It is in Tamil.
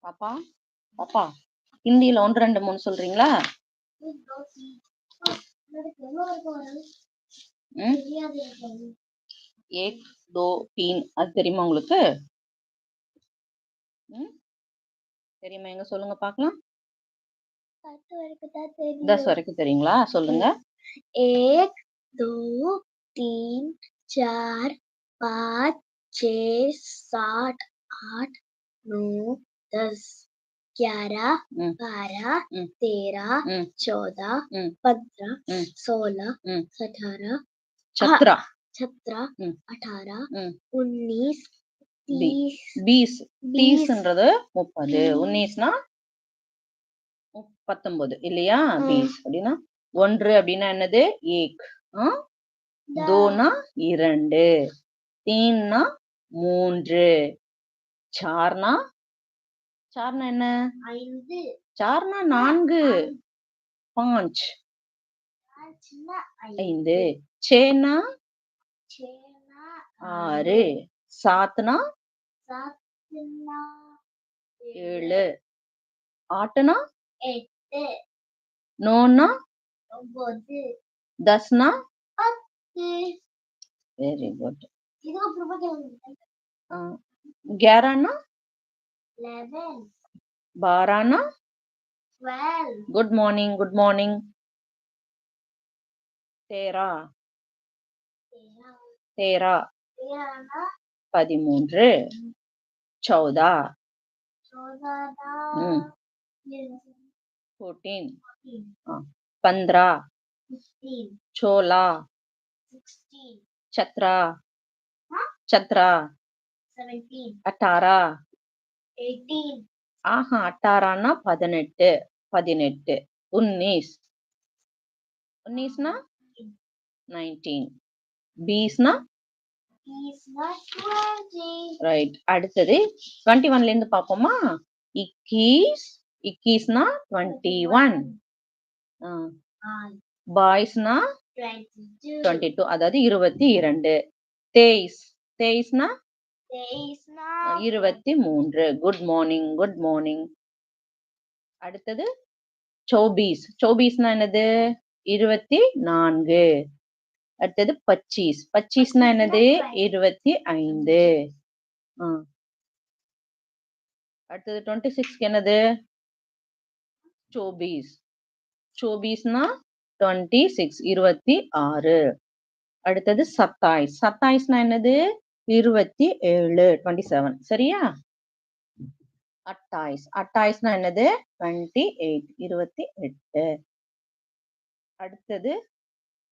பாப்பா பாப்பா ஹிந்தியில 1 2 3 சொல்றீங்களா? ஏக் தோ தீன் அது தெரியுமா உங்களுக்கு? தெரியுமா? எங்க சொல்லுங்க பார்க்கலாம். 10 வரைக்கும் தெரியுங்களா? சொல்லுங்க. 1 2 3 4 5 6 7 8 9 10 11 12 13 14 15 16 17 छत्रा 18 19 30 20 30ன்றது 30 19னா 19 இல்லையா? 20 அப்படின்னா 1 அப்படின்னா என்னது? ஏக். தோனா 2, தீன்னா 3, சார்னா என்ன? 5 சார்னா 4, 5 5, சேனா 6, சாத்னா 7, ஆட்னா 8 நோனா 9 10னா 10 வெரி குட். 11னா 11 12னா 12 குட் மார்னிங் 13 13 14 14 15 16 छत्रा 18 18னா 18 19 19னா 19 20னா ரைட். அடுத்தது 21ல இருந்து பாப்போமா? 21னா 21 பாய்ஸ்னா 22 அதாவது 22 23னா 23 குட் மார்னிங். அடுத்தது 24னா என்னது? 24. அடுத்தது 25னா என்னது? 25. அடுத்தது 26க்கு என்னது? 24னா 26 26. அடுத்தது 27னா என்னது? 27 27 சரியா? 28னா என்னது? 28 28. அடுத்தது